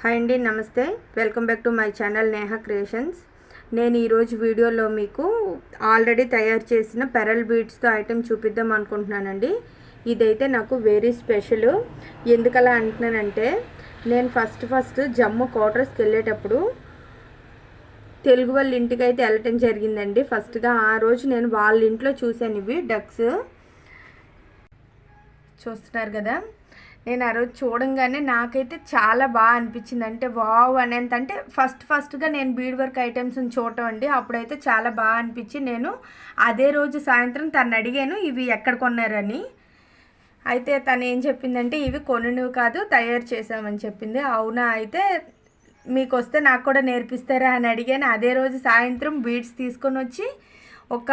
Hi అండి, నమస్తే. Welcome back to my channel Neha creations. నేను ఈరోజు వీడియోలో మీకు ఆల్రెడీ తయారు చేసిన పెరల్ బీడ్స్తో ఐటెం చూపిద్దాం అనుకుంటున్నానండి. ఇదైతే నాకు వెరీ స్పెషల్. ఎందుకలా అంటున్నానంటే, నేను ఫస్ట్ జమ్మూ క్వార్టర్స్కి వెళ్ళేటప్పుడు తెలుగు వాళ్ళ ఇంటికి అయితే వెళ్ళటం జరిగిందండి. ఫస్ట్గా ఆ రోజు నేను వాళ్ళ ఇంట్లో చూశాను. ఇవి డక్స్ చూస్తున్నారు కదా. నేను ఆ రోజు చూడంగానే నాకైతే చాలా బాగా అనిపించింది. అంటే వావ్ అనేంత, అంటే ఫస్ట్గా నేను బీడ్ వర్క్ ఐటమ్స్ని చూడటం అండి. అప్పుడైతే చాలా బాగా అనిపించి నేను అదే రోజు సాయంత్రం తను అడిగాను ఇవి ఎక్కడ కొన్నారని. అయితే తను ఏం చెప్పిందంటే ఇవి కొనినవి కాదు, తయారు చేసామని చెప్పింది. అవునా, అయితే మీకు వస్తే నాకు కూడా నేర్పిస్తారా అని అడిగాను. అదే రోజు సాయంత్రం బీడ్స్ తీసుకొని వచ్చి ఒక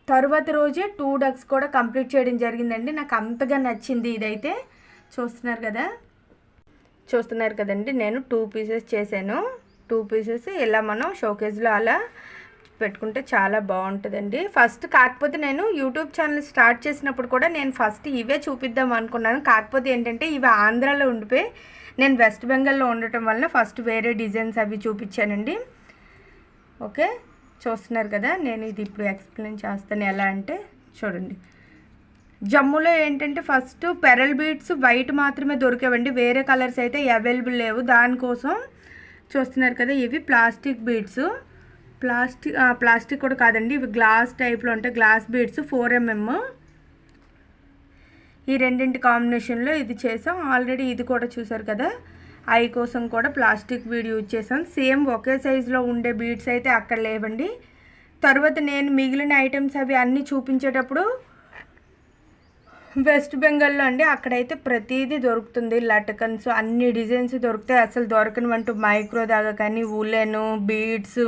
తరువాత రోజే 2 డక్స్ కూడా కంప్లీట్ చేయడం జరిగిందండి. నాకు అంతగా నచ్చింది. ఇదైతే చూస్తున్నారు కదండి. నేను 2 పీసెస్ చేశాను. 2 పీసెస్ ఇలా మనం షోకేజ్లో అలా పెట్టుకుంటే చాలా బాగుంటుందండి. కాకపోతే నేను యూట్యూబ్ ఛానల్ స్టార్ట్ చేసినప్పుడు కూడా నేను ఫస్ట్ ఇవే చూపిద్దాం అనుకున్నాను. కాకపోతే ఏంటంటే ఇవి ఆంధ్రాలో ఉండిపోయి నేను వెస్ట్ బెంగాల్లో ఉండటం వలన ఫస్ట్ వేరే డిజైన్స్ అవి చూపించానండి. ఓకే, చూస్తున్నారు కదా. నేను ఇది ఇప్పుడు ఎక్స్ప్లెయిన్ చేస్తాను. ఎలా అంటే చూడండి, జమ్మూలో ఏంటంటే ఫస్ట్ పెరల్ బీడ్స్ వైట్ మాత్రమే దొరికేవండి, వేరే కలర్స్ అయితే అవైలబుల్ లేవు. దానికోసం చూస్తున్నారు కదా, ఇవి ప్లాస్టిక్ బీడ్స్. ప్లాస్టిక్ కూడా కాదండి, ఇవి గ్లాస్ టైప్లో ఉంటాయి. Glass beads 4mm. ఈ రెండింటి కాంబినేషన్లో ఇది చేసాం. ఆల్రెడీ ఇది కూడా చూసారు కదా, ఐ కోసం కూడా ప్లాస్టిక్ బీడ్ యూజ్ చేసాం. సేమ్ ఒకే సైజులో ఉండే బీడ్స్ అయితే అక్కడ లేవండి. తర్వాత నేను మిగిలిన ఐటమ్స్ అవి అన్నీ చూపించేటప్పుడు వెస్ట్ బెంగాల్లో అండి, అక్కడైతే ప్రతిదీ దొరుకుతుంది. లటకన్స్ అన్ని డిజైన్స్ దొరుకుతాయి. అసలు దొరకనివంటూ మైక్రో దాకా కానీ ఉలెను బీడ్స్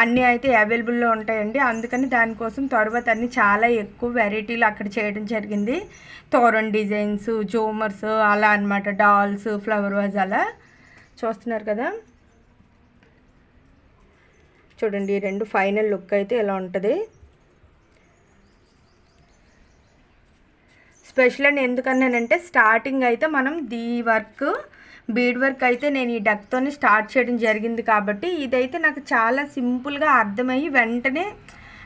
అన్నీ అయితే అవైలబుల్లో ఉంటాయండి. అందుకని దానికోసం తర్వాత అన్నీ చాలా ఎక్కువ వెరైటీలు అక్కడ చేయడం జరిగింది. తోరన్ డిజైన్స్, జోమర్స్ అలా అనమాట, డాల్స్, ఫ్లవర్ వాజ్ అలా చూస్తున్నారు కదా. చూడండి, ఈ రెండు ఫైనల్ లుక్ అయితే ఇలా ఉంటుంది. స్పెషల్ అని ఎందుకన్నానంటే, స్టార్టింగ్ అయితే మనం బీడ్ వర్క్ అయితే నేను ఈ డక్తోనే స్టార్ట్ చేయడం జరిగింది కాబట్టి ఇదైతే నాకు చాలా సింపుల్గా అర్థమయ్యి వెంటనే,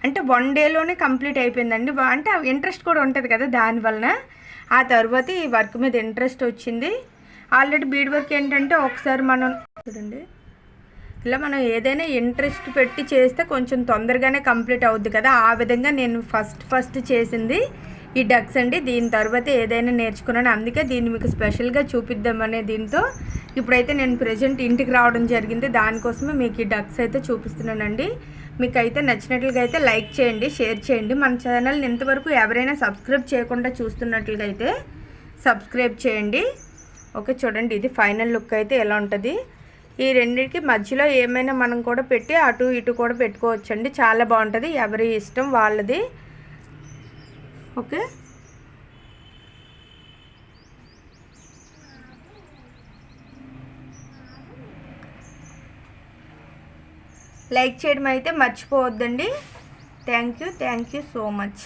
అంటే 1 డేలోనే కంప్లీట్ అయిపోయిందండి. అంటే ఇంట్రెస్ట్ కూడా ఉంటుంది కదా దానివలన. ఆ తర్వాత ఈ వర్క్ మీద ఇంట్రెస్ట్ వచ్చింది. ఆల్రెడీ బీడ్ వర్క్ ఏంటంటే ఒకసారి మనం చూడండి, ఇలా మనం ఏదైనా ఇంట్రెస్ట్ పెట్టి చేస్తే కొంచెం తొందరగానే కంప్లీట్ అవుద్ది కదా. ఆ విధంగా నేను ఫస్ట్ చేసింది ఈ డక్స్ అండి. దీని తర్వాత ఏదైనా నేర్చుకున్నాను, అందుకే దీన్ని మీకు స్పెషల్గా చూపిద్దామనే దీంతో ఇప్పుడైతే నేను ప్రెజెంట్ ఇంటికి రావడం జరిగింది. దానికోసమే మీకు ఈ డక్స్ అయితే చూపిస్తున్నానండి. మీకు అయితే నచ్చినట్లుగా అయితే లైక్ చేయండి, షేర్ చేయండి. మన ఛానల్ని ఇంతవరకు ఎవరైనా సబ్స్క్రైబ్ చేయకుండా చూస్తున్నట్లుగా అయితే సబ్స్క్రైబ్ చేయండి. ఓకే, చూడండి, ఇది ఫైనల్ లుక్ అయితే ఎలా ఉంటుంది. ఈ రెండింటికి మధ్యలో ఏమైనా మనం కూడా పెట్టి అటు ఇటు కూడా పెట్టుకోవచ్చండి. చాలా బాగుంటుంది, ఎవరి ఇష్టం వాళ్ళది. ఓకే, లైక్ చేయడం అయితే మర్చిపోవద్దండి. Thank you so much.